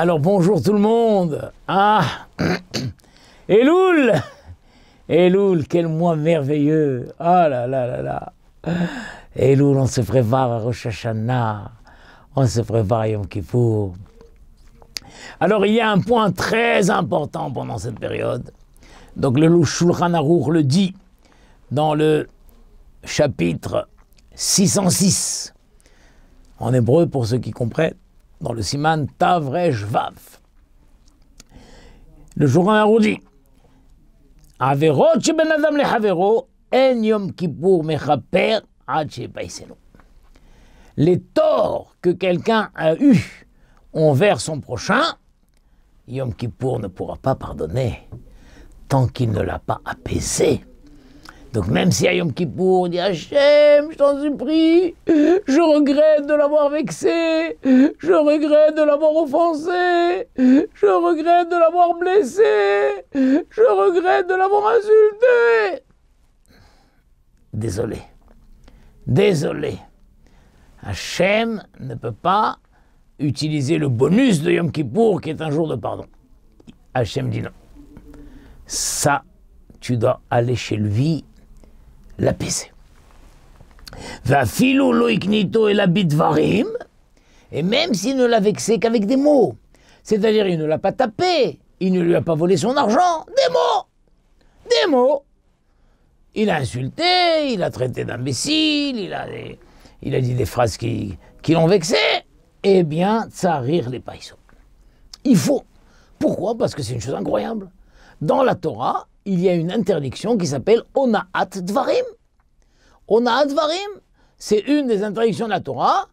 Alors bonjour tout le monde. Ah, Elul, Elul, quel mois merveilleux. Ah là là là là. Elul, on se prépare à Rosh Hashanah, on se prépare à Yom Kippour. Alors il y a un point très important pendant cette période. Donc le Shulchan Aruch le dit dans le chapitre 606, en hébreu pour ceux qui comprennent, dans le Siman Tav Resh Vav. Le Shulchan Aruch dit Averot sheben adam lechavero en Yom Kippour mechaper ad shepaiselo. Les torts que quelqu'un a eus envers son prochain, Yom Kippour ne pourra pas pardonner tant qu'il ne l'a pas apaisé. Donc même si à Yom Kippour, il dit Hachem, je t'en supplie, je regrette de l'avoir vexé, je regrette de l'avoir offensé, je regrette de l'avoir blessé, je regrette de l'avoir insulté. Désolé, désolé. Hachem ne peut pas utiliser le bonus de Yom Kippour qui est un jour de pardon. Hachem dit non. Ça, tu dois aller chez lui l'apaiser. Vafilou lo iknito el abidvarim, et même s'il ne l'a vexé qu'avec des mots, c'est-à-dire il ne l'a pas tapé, il ne lui a pas volé son argent, des mots. Il a insulté, il a traité d'imbécile, il a dit des phrases qui l'ont vexé. Eh bien, tsarir les països. Il faut. Pourquoi? Parce que c'est une chose incroyable. Dans la Torah, il y a une interdiction qui s'appelle Ona'at Dvarim. Ona'at Dvarim, c'est une des interdictions de la Torah.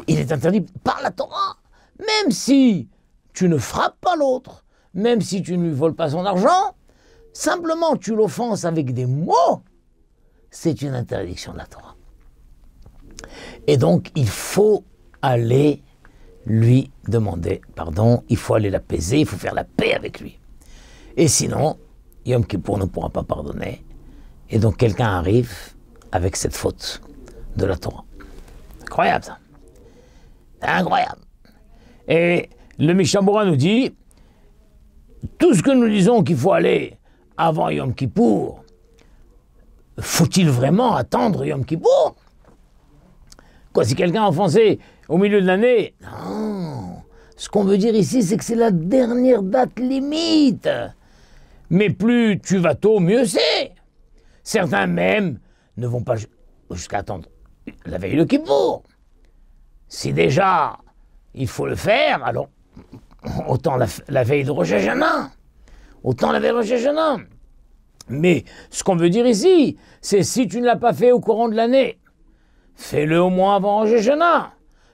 Il est interdit par la Torah. Même si tu ne frappes pas l'autre, même si tu ne lui voles pas son argent, simplement tu l'offenses avec des mots, c'est une interdiction de la Torah. Et donc, il faut aller lui demander pardon, il faut aller l'apaiser, il faut faire la paix avec lui. Et sinon, Yom Kippour ne pourra pas pardonner. Et donc quelqu'un arrive avec cette faute de la Torah. Incroyable ça. Incroyable. Et le Mishnah Berurah nous dit, tout ce que nous disons qu'il faut aller avant Yom Kippour, faut-il vraiment attendre Yom Kippour? Quoi, si quelqu'un a offensé au milieu de l'année? Non. Ce qu'on veut dire ici, c'est que c'est la dernière date limite. Mais plus tu vas tôt, mieux c'est. Certains même ne vont pas jusqu'à attendre la veille de Kippour. Si déjà il faut le faire, alors autant la veille de Rosh Hashanah. Autant la veille de Rosh Hashanah. Mais ce qu'on veut dire ici, c'est si tu ne l'as pas fait au courant de l'année, fais-le au moins avant Rosh Hashanah.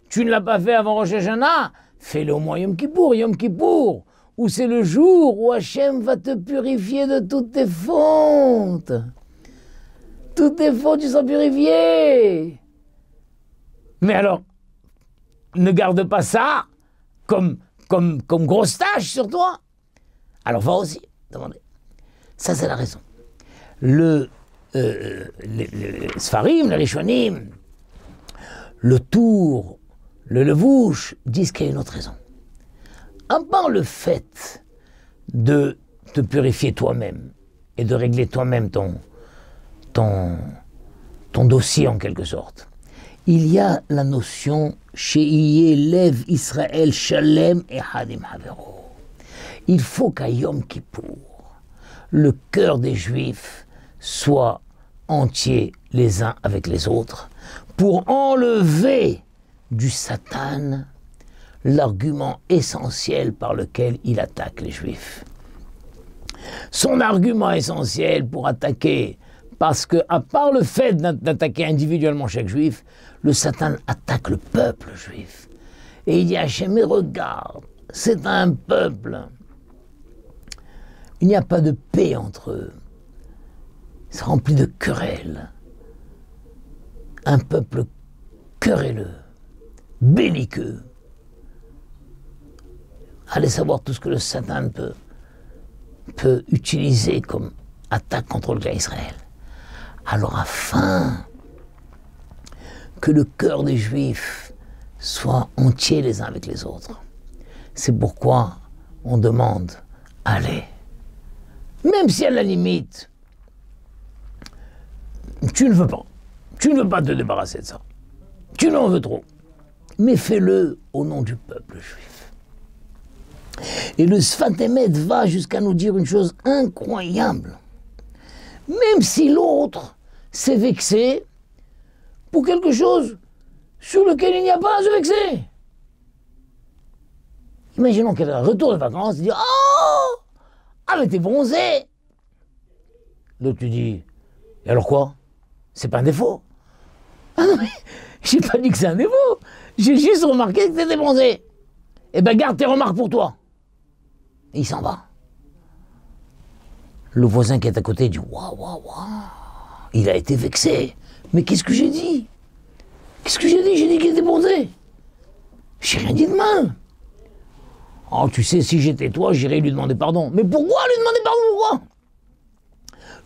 Tu ne l'as pas fait avant Rosh Hashanah, fais-le au moins Yom Kippour. Yom Kippour, où c'est le jour où Hachem va te purifier de toutes tes fautes. Toutes tes fautes, tu seras purifié. Mais alors, ne garde pas ça comme grosse tâche sur toi. Alors va aussi demander. Ça, c'est la raison. Les Sfarim, les Rishonim, le Tour, le Levouche disent qu'il y a une autre raison. À part le fait de te purifier toi-même et de régler toi-même ton dossier en quelque sorte, il y a la notion She'iyeh Lev Israël Shalem Echadim Havero. Il faut qu'à Yom Kippour, le cœur des Juifs soit entier les uns avec les autres pour enlever du Satan l'argument essentiel par lequel il attaque les Juifs. Son argument essentiel pour attaquer, parce que à part le fait d'attaquer individuellement chaque Juif, le Satan attaque le peuple juif. Et il dit à Hachem, mais regarde, c'est un peuple. Il n'y a pas de paix entre eux. C'est rempli de querelles. Un peuple querelleux, belliqueux. Allez savoir tout ce que le Satan peut utiliser comme attaque contre le clan Israël. Alors afin que le cœur des Juifs soit entier les uns avec les autres, C'est pourquoi on demande, allez, même si à la limite, tu ne veux pas te débarrasser de ça, tu n'en veux trop, mais fais-le au nom du peuple juif. Et le Sfat Emet va jusqu'à nous dire une chose incroyable. Même si l'autre s'est vexé pour quelque chose sur lequel il n'y a pas à se vexer. Imaginons qu'elle retourne de vacances et dit « Oh, ah mais t'es bronzé !» L'autre lui dit « Et alors quoi? C'est pas un défaut. » Ah non mais, j'ai pas dit que c'est un défaut. J'ai juste remarqué que t'étais bronzé. Eh ben garde tes remarques pour toi. Et il s'en va. Le voisin qui est à côté dit « Waouh, waouh, waouh !» Il a été vexé. Mais qu'est-ce que j'ai dit? Qu'est-ce que j'ai dit? J'ai dit qu'il était bronzé. J'ai rien dit de mal. Oh, tu sais, si j'étais toi, j'irais lui demander pardon. Mais pourquoi lui demander pardon? Pourquoi?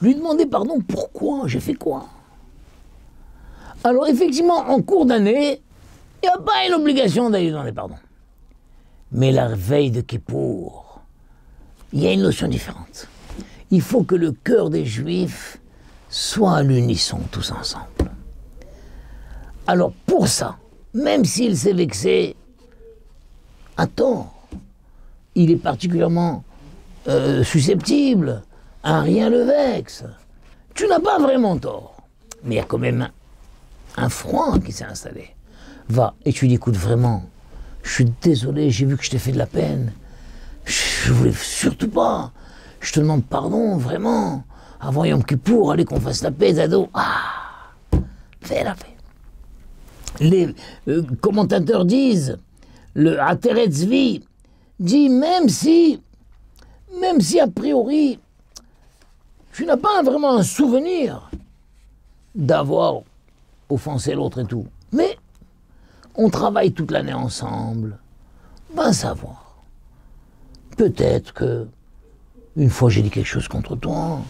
Lui demander pardon, pourquoi? J'ai fait quoi? Alors, effectivement, en cours d'année, il n'y a pas une obligation d'aller lui demander pardon. Mais la veille de Kippour, il y a une notion différente. Il faut que le cœur des Juifs soit à l'unisson, tous ensemble. Alors, pour ça, même s'il s'est vexé à tort, il est particulièrement susceptible, un rien le vexe. Tu n'as pas vraiment tort. Mais il y a quand même un froid qui s'est installé. Va, et tu lui dis, écoute, vraiment, je suis désolé, j'ai vu que je t'ai fait de la peine. Je voulais surtout pas. Je te demande pardon, vraiment. Avant Yom Kippour, allez qu'on fasse la paix, Dado. Ah, fais la paix. Les commentateurs disent, le Ateret Zvi dit, même si a priori, tu n'as pas vraiment un souvenir d'avoir offensé l'autre et tout, mais on travaille toute l'année ensemble, va savoir. Peut-être que une fois j'ai dit quelque chose contre toi,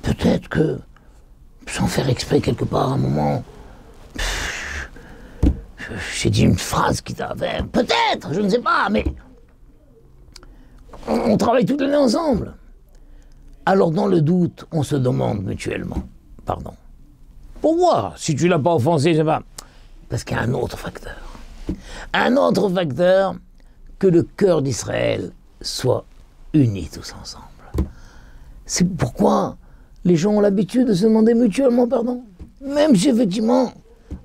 peut-être que, sans faire exprès quelque part, à un moment, j'ai dit une phrase qui t'avait... Peut-être, je ne sais pas, mais... On travaille toute l'année ensemble. Alors, dans le doute, on se demande mutuellement pardon. Pourquoi? Si tu ne l'as pas offensé, je sais pas. Parce qu'il y a un autre facteur. Un autre facteur, que le cœur d'Israël soit uni tous ensemble. C'est pourquoi les gens ont l'habitude de se demander mutuellement pardon. Même si effectivement,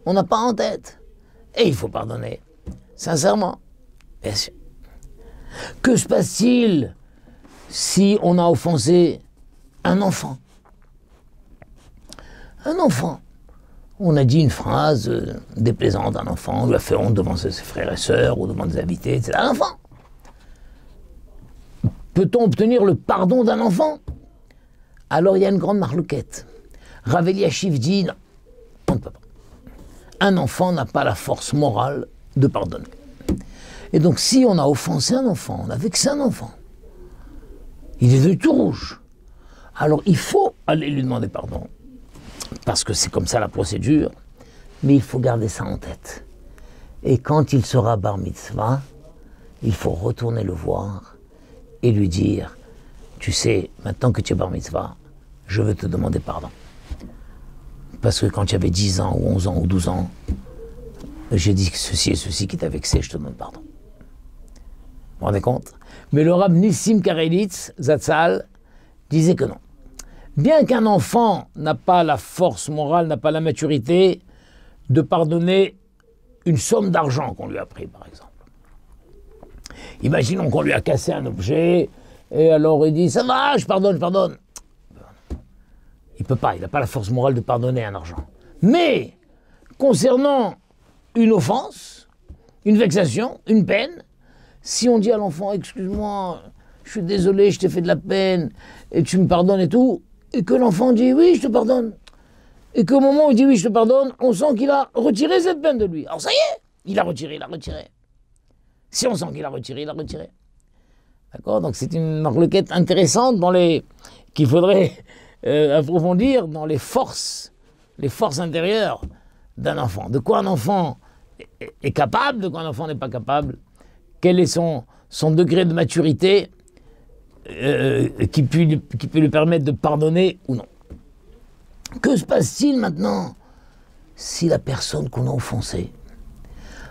on n'a pas en tête. Et il faut pardonner, sincèrement, bien sûr. Que se passe-t-il si on a offensé un enfant? Un enfant. On a dit une phrase déplaisante à un enfant, on lui a fait honte devant ses frères et sœurs ou devant des invités, etc. Un enfant. Peut-on obtenir le pardon d'un enfant? Alors il y a une grande marloquette. Rav Eliashiv dit non, on ne peut pas. Un enfant n'a pas la force morale de pardonner. Et donc, si on a offensé un enfant, on a vexé un enfant, il est devenu tout rouge. Alors, il faut aller lui demander pardon, parce que c'est comme ça la procédure, mais il faut garder ça en tête. Et quand il sera bar mitzvah, il faut retourner le voir et lui dire, tu sais, maintenant que tu es bar mitzvah, je veux te demander pardon. Parce que quand tu avais 10 ans, ou 11 ans, ou 12 ans, j'ai dit que ceci et ceci qui t'a vexé, je te demande pardon. Vous vous rendez compte? Mais le Rav Nissim Karelitz, Zatzal, disait que non. Bien qu'un enfant n'a pas la force morale, n'a pas la maturité de pardonner une somme d'argent qu'on lui a pris, par exemple. Imaginons qu'on lui a cassé un objet, et alors il dit « ça va, je pardonne, je pardonne ». Il ne peut pas, il n'a pas la force morale de pardonner un argent. Mais, concernant une offense, une vexation, une peine, si on dit à l'enfant, excuse-moi, je suis désolé, je t'ai fait de la peine, et tu me pardonnes et tout, et que l'enfant dit, oui, je te pardonne, et qu'au moment où il dit, oui, je te pardonne, on sent qu'il a retiré cette peine de lui. Alors ça y est, il a retiré, il a retiré. Si on sent qu'il a retiré, il a retiré. D'accord? Donc c'est une marloquette intéressante qu'il faudrait approfondir dans les forces intérieures d'un enfant. De quoi un enfant est capable, de quoi un enfant n'est pas capable. Quelle est son son degré de maturité qui peut lui permettre de pardonner ou non. Que se passe-t-il maintenant si la personne qu'on a offensée,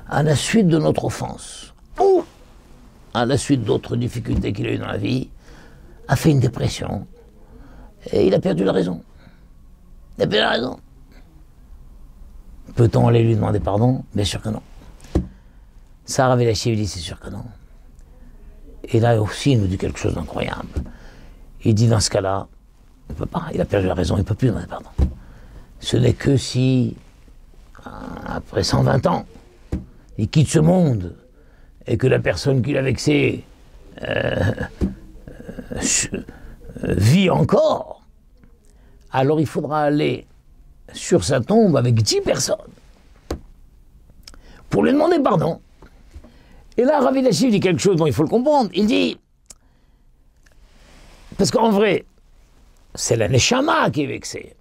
à la suite de notre offense, ou à la suite d'autres difficultés qu'il a eues dans la vie, a fait une dépression et il a perdu la raison? Il a perdu la raison. Peut-on aller lui demander pardon? Bien sûr que non. Sarah Vélachiv dit c'est sûr que non. Et là aussi il nous dit quelque chose d'incroyable. Il dit dans ce cas-là, il ne peut pas, il a perdu la raison, il ne peut plus demander pardon. Ce n'est que si, après 120 ans, il quitte ce monde et que la personne qui l'a vexé vit encore, alors il faudra aller sur sa tombe avec 10 personnes pour lui demander pardon. Et là, Rav Elachiv dit quelque chose dont il faut le comprendre. Il dit, parce qu'en vrai, c'est la neshama qui est vexée.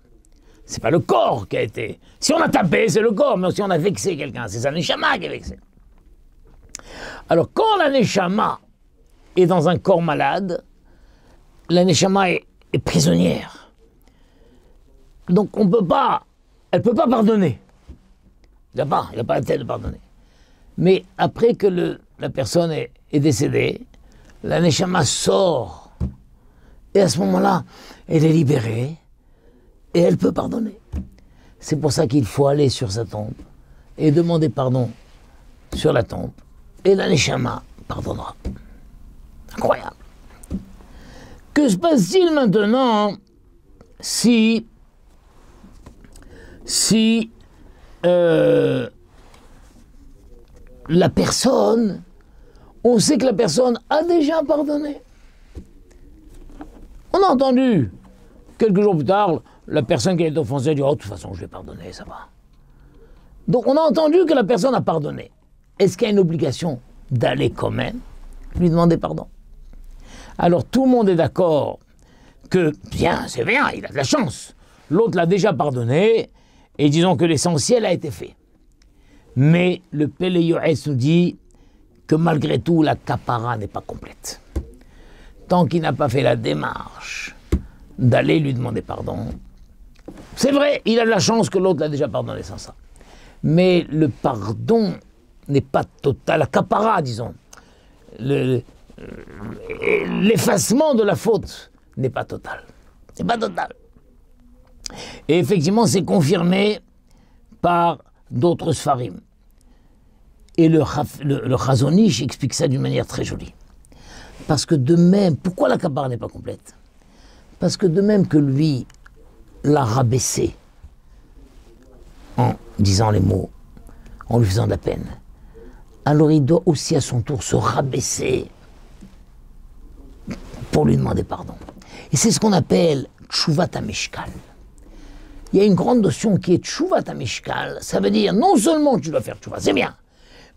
C'est pas le corps qui a été... Si on a tapé, c'est le corps, mais si on a vexé quelqu'un, c'est sa neshama qui est vexée. Alors, quand la neshama est dans un corps malade, la neshama est prisonnière. Donc, elle ne peut pas pardonner. Il n'a pas la tête de pardonner. Mais après que la personne est décédée, la neshama sort. Et à ce moment-là, elle est libérée et elle peut pardonner. C'est pour ça qu'il faut aller sur sa tombe et demander pardon sur la tombe. Et la neshama pardonnera. Incroyable. Que se passe-t-il maintenant si la personne, on sait que la personne a déjà pardonné? On a entendu, quelques jours plus tard, la personne qui a été offensée dit « Oh, de toute façon, je vais pardonner, ça va. » Donc, on a entendu que la personne a pardonné. Est-ce qu'il y a une obligation d'aller quand même lui demander pardon? Alors, tout le monde est d'accord que, bien, c'est bien, il a de la chance. L'autre l'a déjà pardonné, et disons que l'essentiel a été fait. Mais le Pélé Yoès nous dit que malgré tout, la kapara n'est pas complète. Tant qu'il n'a pas fait la démarche d'aller lui demander pardon, c'est vrai, il a de la chance que l'autre l'a déjà pardonné sans ça. Mais le pardon n'est pas total, la kapara, disons, l'effacement de la faute n'est pas total. C'est pas total. Et effectivement, c'est confirmé par d'autres Sfarim. Et le Chazon Ish explique ça d'une manière très jolie. Parce que de même, pourquoi la kapara n'est pas complète? Parce que de même que lui l'a rabaissé en disant les mots, en lui faisant de la peine, alors il doit aussi à son tour se rabaisser pour lui demander pardon. Et c'est ce qu'on appelle Tshuvat HaMishkal. Il y a une grande notion qui est Tshuvat HaMishkal. Ça veut dire non seulement tu dois faire Tshuva, c'est bien,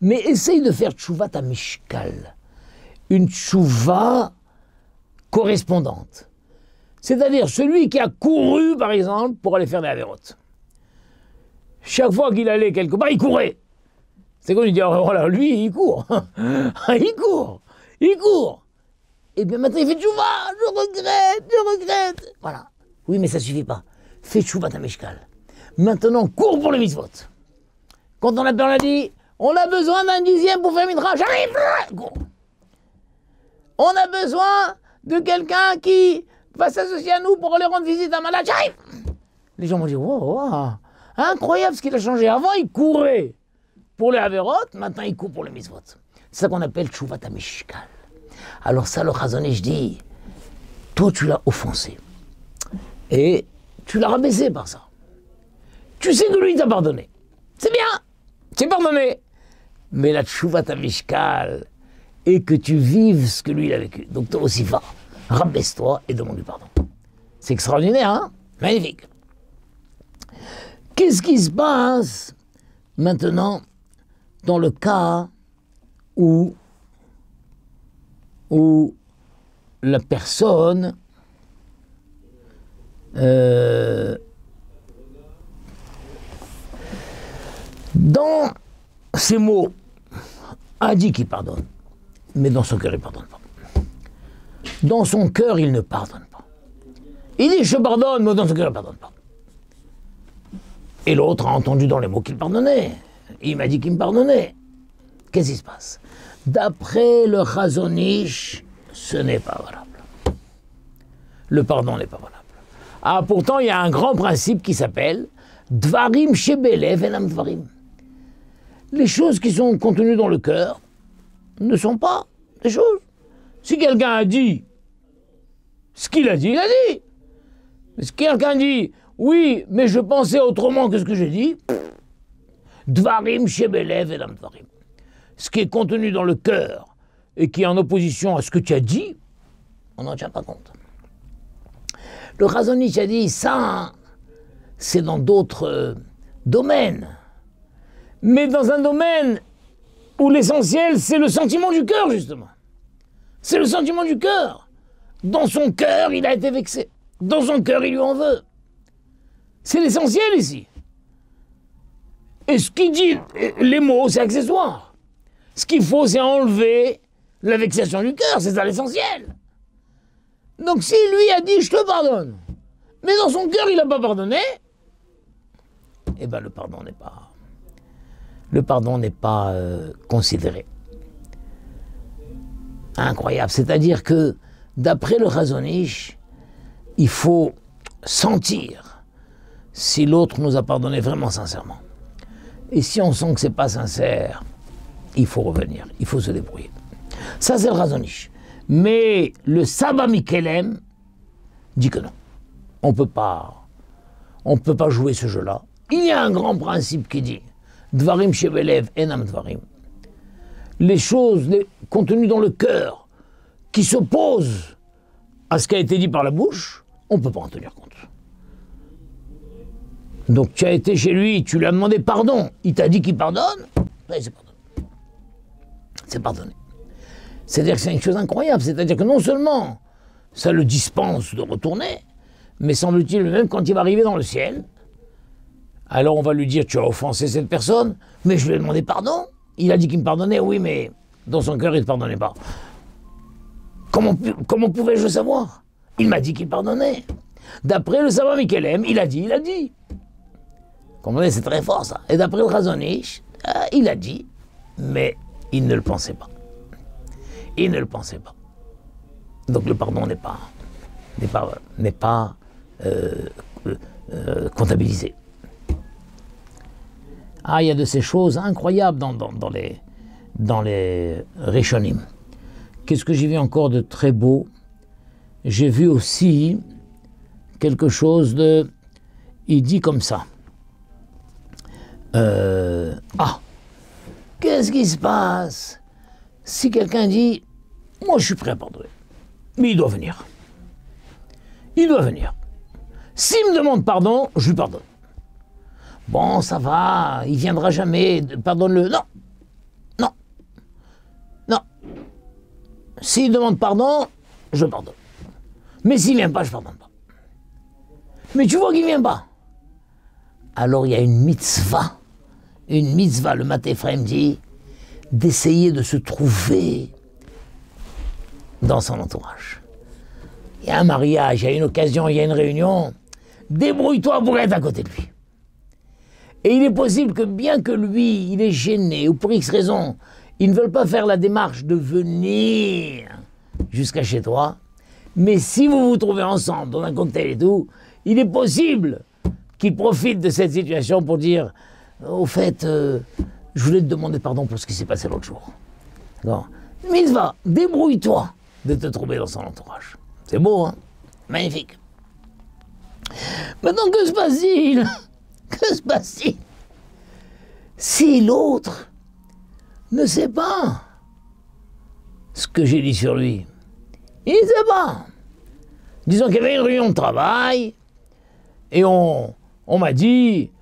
mais essaye de faire Tshuvat HaMishkal. Une Tshuva correspondante. C'est-à-dire celui qui a couru, par exemple, pour aller faire des avérotes. Chaque fois qu'il allait quelque part, il courait. C'est comme il dit, oh là, lui, il court. Il court. Et bien maintenant, il fait Tshuva, je regrette. Voilà. Oui, mais ça ne suffit pas. Fais Tshuvat HaMishkal. Maintenant, cours pour les mitzvot. Quand on a dit, on a besoin d'un 10e pour faire Midrash, j'arrive, cours. On a besoin de quelqu'un qui va s'associer à nous pour aller rendre visite à un malade, j'arrive. Les gens vont dire, wow, incroyable ce qu'il a changé. Avant, il courait pour les avérotes, maintenant il court pour les mitzvot. C'est ça qu'on appelle Tshuvat HaMishkal. Alors ça, le Chazon Ish dit, toi tu l'as offensé. Et tu l'as rabaissé par ça. Tu sais que lui t'a pardonné. C'est bien, c'est pardonné. Mais la Tshuvat HaMishkal est que tu vives ce que lui il a vécu. Donc toi aussi va, rabaisse-toi et demande-lui pardon. C'est extraordinaire, hein? Magnifique. Qu'est-ce qui se passe maintenant dans le cas où la personne dans ces mots a dit qu'il pardonne, mais dans son cœur, il ne pardonne pas. Dans son cœur, il ne pardonne pas. Il dit, je pardonne, mais dans son cœur, il ne pardonne pas. Et l'autre a entendu dans les mots qu'il pardonnait. Il m'a dit qu'il me pardonnait. Qu'est-ce qui se passe? D'après le Chazon Ish, ce n'est pas valable. Le pardon n'est pas valable. Ah, pourtant, il y a un grand principe qui s'appelle Dvarim shebelev enam dvarim. Les choses qui sont contenues dans le cœur ne sont pas des choses. Si quelqu'un a dit ce qu'il a dit, il a dit. Si quelqu'un dit oui, mais je pensais autrement que ce que j'ai dit, Dvarim shebelev enam dvarim. Ce qui est contenu dans le cœur et qui est en opposition à ce que tu as dit, on n'en tient pas compte. Le Chazon Ish a dit ça, c'est dans d'autres domaines. Mais dans un domaine où l'essentiel, c'est le sentiment du cœur, justement. C'est le sentiment du cœur. Dans son cœur, il a été vexé. Dans son cœur, il lui en veut. C'est l'essentiel ici. Et ce qu'il dit, les mots, c'est accessoire. Ce qu'il faut, c'est enlever la vexation du cœur. C'est ça l'essentiel. Donc si lui a dit « je te pardonne », mais dans son cœur il n'a pas pardonné, eh bien le pardon n'est pas considéré. Incroyable. C'est-à-dire que d'après le Chazon Ish, il faut sentir si l'autre nous a pardonné vraiment sincèrement. Et si on sent que ce n'est pas sincère, il faut revenir, il faut se débrouiller. Ça c'est le Chazon Ish. Mais le Saba Mikelem dit que non. On ne peut pas jouer ce jeu-là. Il y a un grand principe qui dit Dvarim shebelev enam dvarim. Les choses contenues dans le cœur qui s'opposent à ce qui a été dit par la bouche, on ne peut pas en tenir compte. Donc tu as été chez lui, tu lui as demandé pardon, il t'a dit qu'il pardonne, c'est pardonné. C'est pardonné. C'est-à-dire que c'est une chose incroyable, c'est-à-dire que non seulement ça le dispense de retourner, mais semble-t-il même quand il va arriver dans le ciel, alors on va lui dire tu as offensé cette personne, mais je lui ai demandé pardon, il a dit qu'il me pardonnait, oui mais dans son cœur il ne pardonnait pas. Comment pouvais-je le savoir? Il m'a dit qu'il pardonnait. D'après le Saba Mikelem, il a dit. Comprenez, c'est très fort ça. Et d'après le Chazon Ish, il a dit, mais il ne le pensait pas. Il ne le pensait pas. Donc le pardon n'est pas comptabilisé. Ah, il y a de ces choses incroyables dans les Rishonim. Qu'est-ce que j'ai vu encore de très beau? J'ai vu aussi quelque chose de... Il dit comme ça. Qu'est-ce qui se passe si quelqu'un dit « Moi, je suis prêt à pardonner, mais il doit venir. Il doit venir. S'il me demande pardon, je lui pardonne. Bon, ça va, il viendra jamais, pardonne-le. Non. S'il demande pardon, je pardonne. Mais s'il ne vient pas, je ne pardonne pas. Mais tu vois qu'il ne vient pas. Alors il y a une mitzvah, le Maté Ephraim dit, d'essayer de se trouver dans son entourage. Il y a un mariage, il y a une occasion, il y a une réunion, débrouille-toi pour être à côté de lui. Et il est possible que bien que lui, il est gêné, ou pour X raison, ils ne veulent pas faire la démarche de venir jusqu'à chez toi, mais si vous vous trouvez ensemble dans un cocktail et tout, il est possible qu'ils profitent de cette situation pour dire « Au fait, je voulais te demander pardon pour ce qui s'est passé l'autre jour. » Mitzvah, débrouille-toi de te trouver dans son entourage. C'est beau, hein? Magnifique. Maintenant, que se passe-t-il? Que se passe-t-il si l'autre ne sait pas ce que j'ai dit sur lui? Il ne sait pas. Disons qu'il y avait une réunion de travail et on m'a dit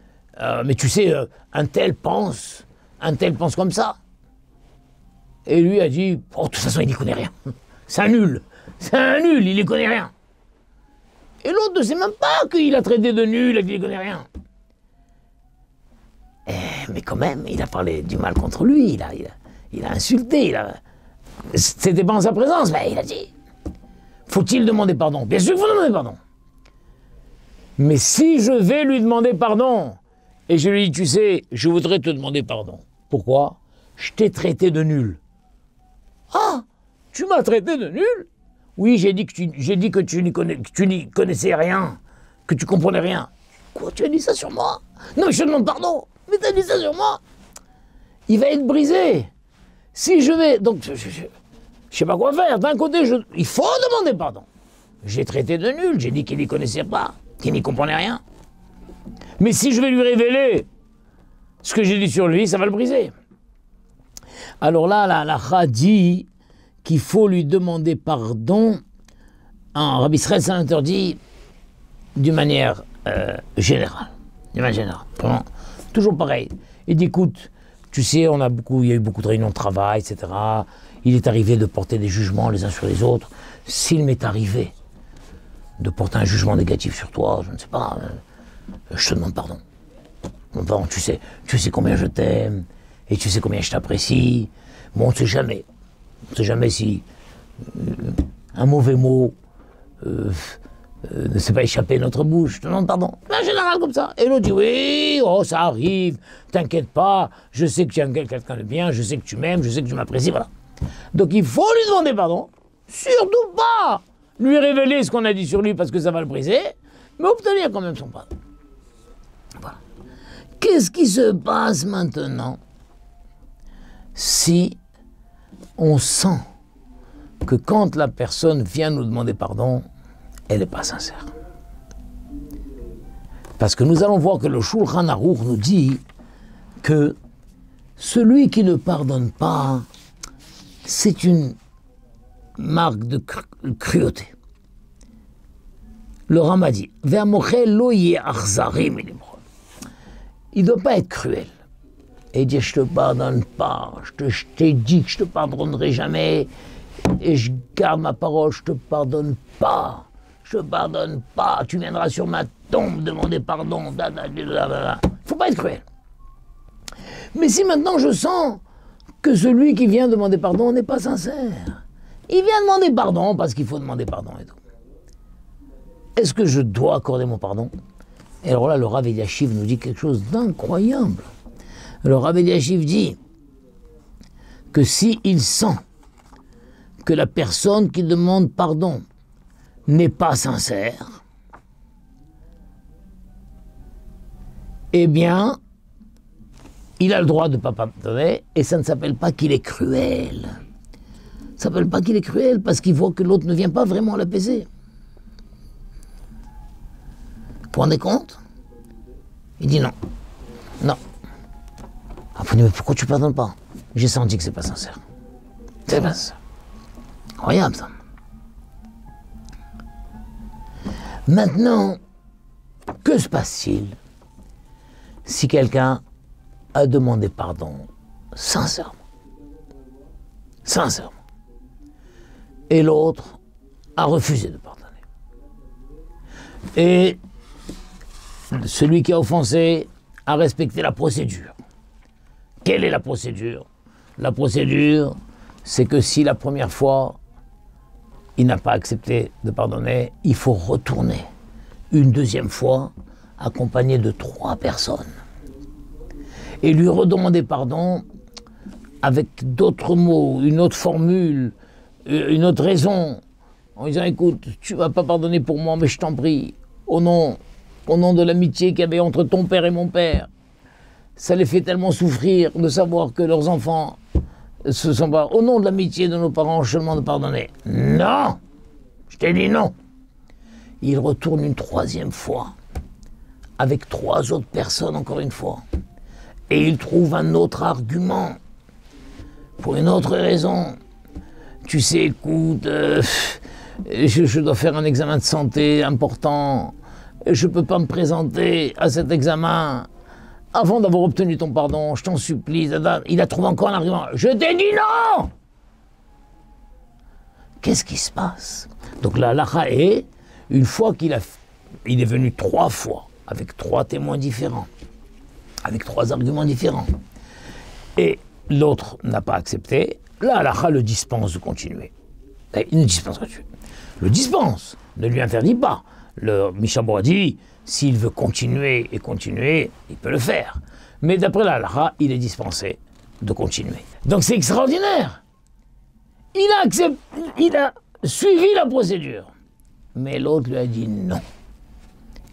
mais tu sais, un tel pense comme ça. Et lui a dit, oh, de toute façon, il n'y connaît rien. C'est un nul, il n'y connaît rien. Et l'autre ne sait même pas qu'il a traité de nul et qu'il n'y connaît rien. Mais quand même, il a parlé du mal contre lui, il a insulté, C'était pas en sa présence, mais il a dit, faut-il demander pardon? Bien sûr qu'il faut demander pardon. Mais si je vais lui demander pardon, et je lui dis, tu sais, je voudrais te demander pardon. Pourquoi? Je t'ai traité de nul. Ah, tu m'as traité de nul? Oui, j'ai dit que tu n'y connaissais rien, que tu comprenais rien. Quoi, tu as dit ça sur moi? Non, mais je te demande pardon, mais tu as dit ça sur moi. Il va être brisé. Si je vais... Donc, je sais pas quoi faire. D'un côté, il faut demander pardon. J'ai traité de nul, j'ai dit qu'il n'y connaissait pas, qu'il n'y comprenait rien. Mais si je vais lui révéler ce que j'ai dit sur lui, ça va le briser. Alors là, la dit qu'il faut lui demander pardon. Rabbi Israël s'en interdit d'une manière générale. D'une manière générale. Vraiment, toujours pareil. Il dit, écoute, tu sais, il y a eu beaucoup de réunions de travail, etc. Il est arrivé de porter des jugements les uns sur les autres. S'il m'est arrivé de porter un jugement négatif sur toi, je ne sais pas, je te demande pardon. Bon, tu sais combien je t'aime, et tu sais combien je t'apprécie. Bon, on ne sait jamais. On ne sait jamais si un mauvais mot ne s'est pas échappé de notre bouche. Je te demande pardon. En général, comme ça. Et l'autre dit, oui, oh, ça arrive, t'inquiète pas, je sais que tu es quelqu'un de bien, je sais que tu m'aimes, je sais que tu m'apprécies, voilà. Donc il faut lui demander pardon, surtout pas lui révéler ce qu'on a dit sur lui parce que ça va le briser, mais obtenir quand même son pardon. Voilà. Qu'est-ce qui se passe maintenant si on sent que quand la personne vient nous demander pardon, elle n'est pas sincère? Parce que nous allons voir que le Shulchan Aruch nous dit que celui qui ne pardonne pas, c'est une marque de cruauté. Le Rama dit, il ne doit pas être cruel et dire je te pardonne pas, je t'ai dit que je te pardonnerai jamais et je garde ma parole, je te pardonne pas, je te pardonne pas, tu viendras sur ma tombe demander pardon, il ne faut pas être cruel. Mais si maintenant je sens que celui qui vient demander pardon n'est pas sincère, il vient demander pardon parce qu'il faut demander pardon et tout, est-ce que je dois accorder mon pardon? Et alors là, le Rav Eliashiv nous dit quelque chose d'incroyable. Le Rav Eliashiv dit que s'il sent que la personne qui demande pardon n'est pas sincère, eh bien, il a le droit de ne pas pardonner, et ça ne s'appelle pas qu'il est cruel. Ça ne s'appelle pas qu'il est cruel parce qu'il voit que l'autre ne vient pas vraiment l'apaiser. Vous vous rendez compte? Il dit non. Non. Ah, vous dites, mais pourquoi tu ne pardonnes pas? J'ai senti que c'est pas sincère. C'est pas ça. Incroyable ça. Maintenant, que se passe-t-il si quelqu'un a demandé pardon sincèrement? Sincèrement. Et l'autre a refusé de pardonner. Et celui qui a offensé a respecté la procédure. Quelle est la procédure? La procédure, c'est que si la première fois, il n'a pas accepté de pardonner, il faut retourner une deuxième fois, accompagné de 3 personnes. Et lui redemander pardon avec d'autres mots, une autre formule, une autre raison, en disant, écoute, tu ne vas pas pardonner pour moi, mais je t'en prie, au nom de l'amitié qu'il y avait entre ton père et mon père. Ça les fait tellement souffrir de savoir que leurs enfants se sont pas... Au nom de l'amitié de nos parents, je te demande de pardonner. Non! Je t'ai dit non. Il retourne une 3e fois, avec 3 autres personnes encore une fois. Et il trouve un autre argument, pour une autre raison. Tu sais, écoute, je dois faire un examen de santé important, je ne peux pas me présenter à cet examen avant d'avoir obtenu ton pardon, je t'en supplie. Il a trouvé encore un argument. Je t'ai dit non! Qu'est-ce qui se passe? Donc la halakha est, une fois il est venu 3 fois, avec 3 témoins différents, avec 3 arguments différents, et l'autre n'a pas accepté, la halakha le dispense de continuer. Il ne dispense pas de le dispense, ne lui interdit pas. Le Mishnah Berurah dit, s'il veut continuer et continuer, il peut le faire. Mais d'après la halakha, il est dispensé de continuer. Donc c'est extraordinaire. Il a suivi la procédure. Mais l'autre lui a dit non.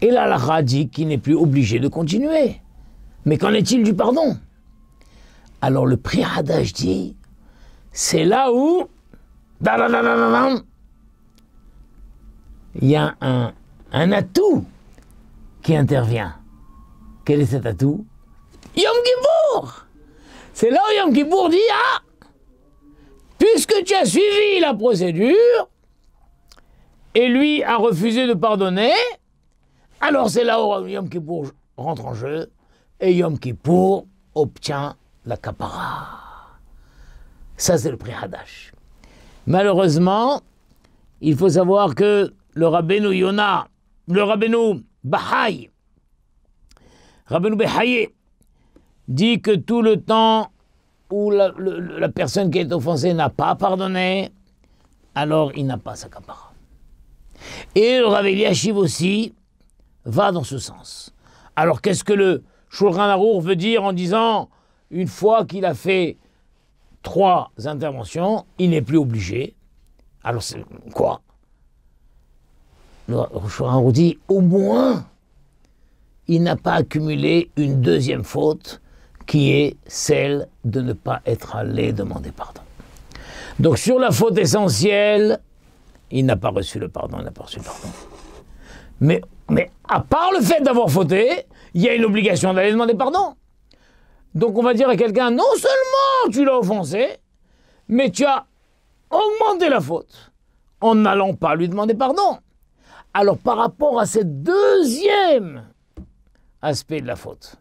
Et la halakha dit qu'il n'est plus obligé de continuer. Mais qu'en est-il du pardon? Alors le Pri Hadash dit, c'est là où il y a un atout qui intervient. Quel est cet atout? Yom Kippour! C'est là où Yom Kippour dit, ah, puisque tu as suivi la procédure, et lui a refusé de pardonner, alors c'est là où Yom Kippour rentre en jeu, et Yom Kippour obtient la kapara. Ça, c'est le Pri Hadash. Malheureusement, il faut savoir que le Rabbeinu Yonah, le Rabbeinu Bahaï, Rabbeinu Bahaï dit que tout le temps où la personne qui est offensée n'a pas pardonné, alors il n'a pas sa kapara. Et le Rav Eliashiv aussi va dans ce sens. Alors qu'est-ce que le Shulchan Arour veut dire en disant, une fois qu'il a fait 3 interventions, il n'est plus obligé. Alors c'est quoi? Le Shulchan Arour dit, au moins, il n'a pas accumulé une deuxième faute, qui est celle de ne pas être allé demander pardon. Donc sur la faute essentielle, il n'a pas reçu le pardon, il n'a pas reçu le pardon. Mais à part le fait d'avoir fauté, il y a une obligation d'aller demander pardon. Donc on va dire à quelqu'un, non seulement tu l'as offensé, mais tu as augmenté la faute en n'allant pas lui demander pardon. Alors par rapport à ce deuxième aspect de la faute,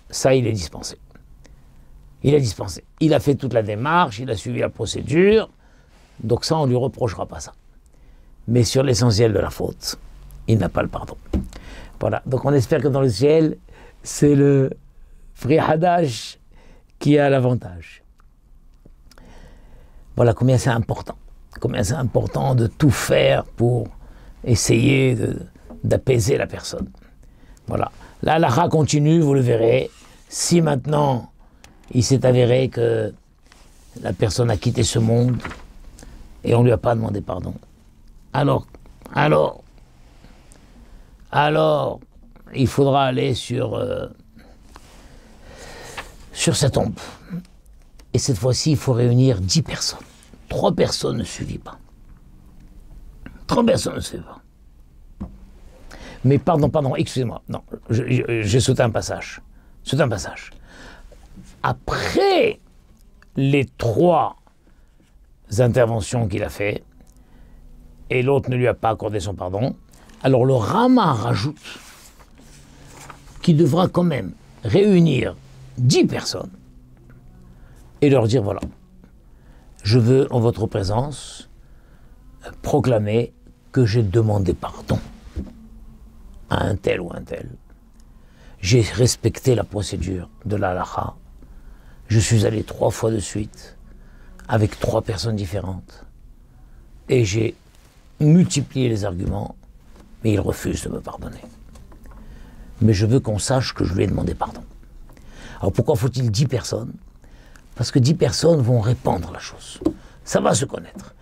ça il est dispensé. Il est dispensé. Il a fait toute la démarche, il a suivi la procédure, donc ça on ne lui reprochera pas ça. Mais sur l'essentiel de la faute, il n'a pas le pardon. Voilà, donc on espère que dans le ciel, c'est le Pri Hadash qui a l'avantage. Voilà combien c'est important. Combien c'est important de tout faire pour essayer d'apaiser la personne. Voilà. La halakha continue, vous le verrez. Si maintenant, il s'est avéré que la personne a quitté ce monde et on ne lui a pas demandé pardon, alors, il faudra aller sur sa tombe. Et cette fois-ci, il faut réunir 10 personnes. 3 personnes ne suffisent pas. 3 personnes ne suffisent pas. Mais pardon, excusez-moi. Non, j'ai sauté un passage. Après les 3 interventions qu'il a fait, et l'autre ne lui a pas accordé son pardon, alors le Rama rajoute qu'il devra quand même réunir 10 personnes et leur dire, voilà, je veux en votre présence proclamer que j'ai demandé pardon à un tel ou un tel. J'ai respecté la procédure de la halakha. Je suis allé 3 fois de suite avec 3 personnes différentes et j'ai multiplié les arguments, mais il refuse de me pardonner. Mais je veux qu'on sache que je lui ai demandé pardon. Alors pourquoi faut-il 10 personnes? Parce que 10 personnes vont répandre la chose. Ça va se connaître.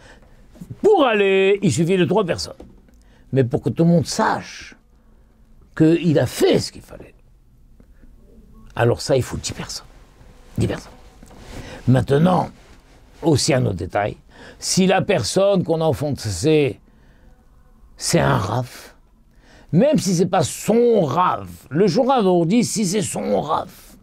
Pour aller, il suffit de 3 personnes. Mais pour que tout le monde sache qu'il a fait ce qu'il fallait, alors ça, il faut 10 personnes. 10 personnes. Maintenant, aussi un autre détail, si la personne qu'on a offensée, c'est un raf, même si ce n'est pas son raf, le Shulchan Arour dit si c'est son raf,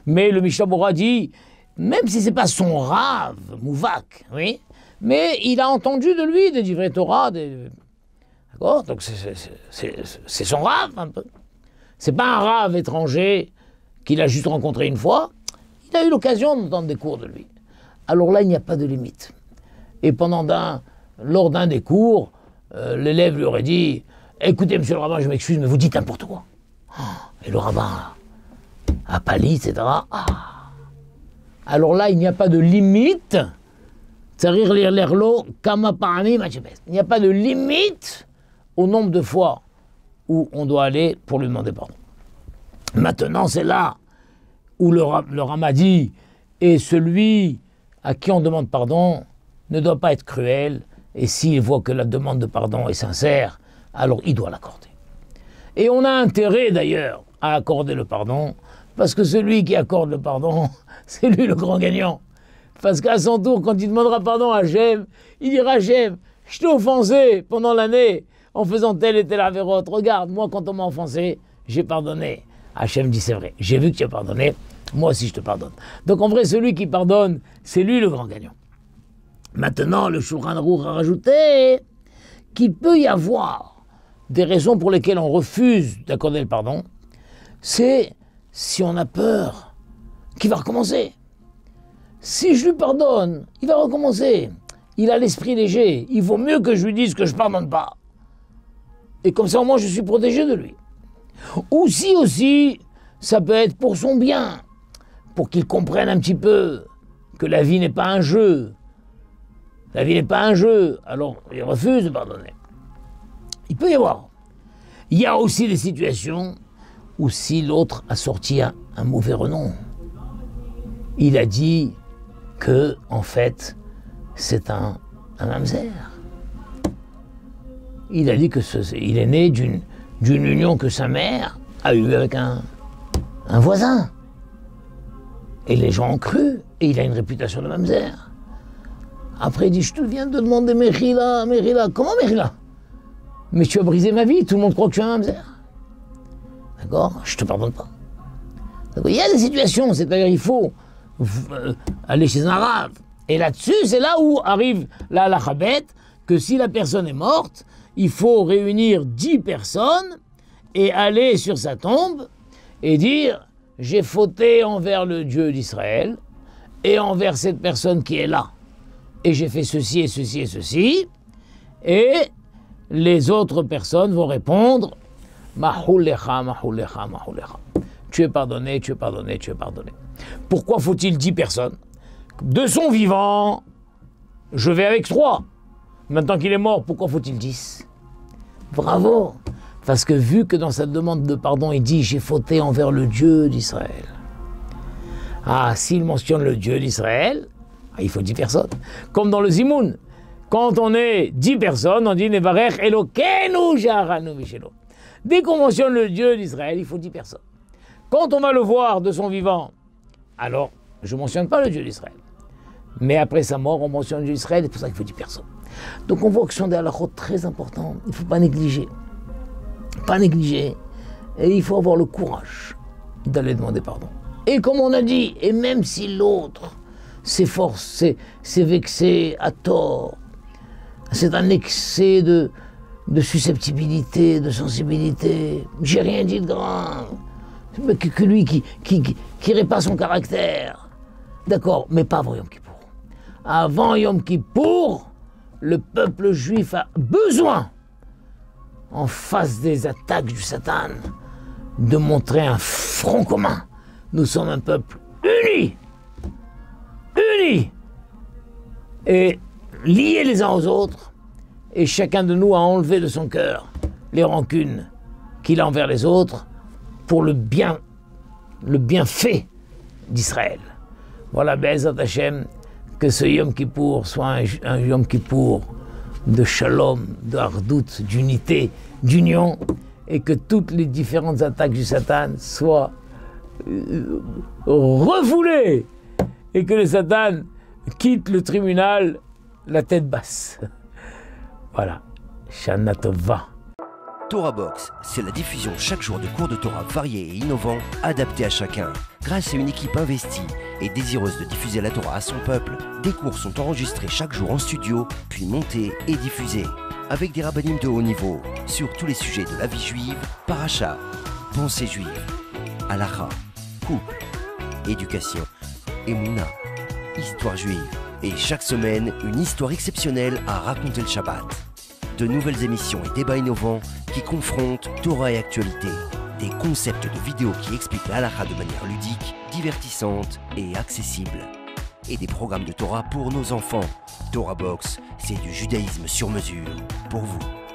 mais le Mishnah Berurah dit, même si ce n'est pas son raf, mouvak, oui, mais il a entendu de lui des divrei Torah, d'accord? Donc c'est son raf un peu. C'est pas un raf étranger qu'il a juste rencontré une fois, il a eu l'occasion d'entendre des cours de lui. Alors là, il n'y a pas de limite. Et lors d'un des cours, l'élève lui aurait dit, écoutez, monsieur le rabbin, je m'excuse, mais vous dites n'importe quoi. Et le rabbin a pâli, etc. Alors là, il n'y a pas de limite Tsarir l'erlo kama parami machepes. Il n'y a pas de limite au nombre de fois où on doit aller pour lui demander pardon. Maintenant, c'est là où le Ramadi et celui à qui on demande pardon ne doit pas être cruel, et s'il voit que la demande de pardon est sincère, alors il doit l'accorder. Et on a intérêt d'ailleurs à accorder le pardon, parce que celui qui accorde le pardon, c'est lui le grand gagnant. Parce qu'à son tour, quand il demandera pardon à Hachem, il dira: Hachem, je t'ai offensé pendant l'année en faisant telle et telle avérote. Regarde, moi quand on m'a offensé, j'ai pardonné. Hachem dit: c'est vrai, j'ai vu que tu as pardonné, moi aussi je te pardonne. Donc en vrai, celui qui pardonne, c'est lui le grand gagnant. Maintenant, le Shulchan Aruch a rajouté qu'il peut y avoir des raisons pour lesquelles on refuse d'accorder le pardon. C'est si on a peur qu'il va recommencer. Si je lui pardonne, il va recommencer. Il a l'esprit léger. Il vaut mieux que je lui dise que je ne pardonne pas. Et comme ça, au moins, je suis protégé de lui. Ou si aussi, ça peut être pour son bien, pour qu'il comprenne un petit peu que la vie n'est pas un jeu. La vie n'est pas un jeu, alors il refuse de pardonner. Il peut y avoir. Il y a aussi des situations où si l'autre a sorti un mauvais renom, il a dit que, en fait, c'est un mamzer. Il a dit que il est né d'une union que sa mère a eue avec un voisin. Et les gens ont cru, et il a une réputation de mamzer. Après, il dit: je te viens de demander Mechila. Comment Mechila? Mais tu as brisé ma vie, tout le monde croit que tu es un mamzer. D'accord? Je te pardonne pas. Il y a des situations, c'est-à-dire il faut aller chez un arabe. Et là-dessus, c'est là où arrive la halakha bête, que si la personne est morte, il faut réunir 10 personnes et aller sur sa tombe et dire: j'ai fauté envers le Dieu d'Israël et envers cette personne qui est là. Et j'ai fait ceci et ceci et ceci. Et les autres personnes vont répondre: Mahoulecha, Mahoulecha, Mahoulecha. Tu es pardonné, tu es pardonné, tu es pardonné. Pourquoi faut-il 10 personnes? De son vivant, je vais avec 3. Maintenant qu'il est mort, pourquoi faut-il 10? Bravo! Parce que vu que dans sa demande de pardon, il dit: j'ai fauté envers le Dieu d'Israël. Ah, s'il mentionne le Dieu d'Israël, il faut 10 personnes. Comme dans le Zimoun. Quand on est 10 personnes, on dit: Nevarech Elokeinu Jaranu Mishelo. Dès qu'on mentionne le Dieu d'Israël, il faut 10 personnes. Quand on va le voir de son vivant, alors je ne mentionne pas le Dieu d'Israël. Mais après sa mort, on mentionne le Dieu d'Israël, c'est pour ça qu'il faut 10 personnes. Donc on voit que ce sont des halakhot très importants. Il ne faut pas négliger. Pas négliger. Et il faut avoir le courage d'aller demander pardon. Et comme on a dit, et même si l'autre s'efforce, s'est vexé à tort, c'est un excès de susceptibilité, de sensibilité, j'ai rien dit de grave, que lui qui répare son caractère. D'accord, mais pas avant Yom Kippour. Avant Yom Kippour, le peuple juif a besoin, en face des attaques du Satan, de montrer un front commun. Nous sommes un peuple uni, et liés les uns aux autres, et chacun de nous a enlevé de son cœur les rancunes qu'il a envers les autres pour le bienfait d'Israël. Voilà, Be'ezrat Hashem, que ce Yom Kippour soit un Yom Kippour de shalom, de hardout, d'unité, d'union, et que toutes les différentes attaques du Satan soient refoulées, et que le Satan quitte le tribunal la tête basse. Voilà, Shana Tova. Torah Box, c'est la diffusion chaque jour de cours de Torah variés et innovants, adaptés à chacun. Grâce à une équipe investie et désireuse de diffuser la Torah à son peuple, des cours sont enregistrés chaque jour en studio, puis montés et diffusés. Avec des rabbinim de haut niveau, sur tous les sujets de la vie juive, paracha, pensée juive, halakha, couple, éducation, émouna, histoire juive. Et chaque semaine, une histoire exceptionnelle à raconter le Shabbat. De nouvelles émissions et débats innovants qui confrontent Torah et actualité. Des concepts de vidéos qui expliquent la halakha de manière ludique, divertissante et accessible. Et des programmes de Torah pour nos enfants, Torah Box, c'est du judaïsme sur mesure pour vous.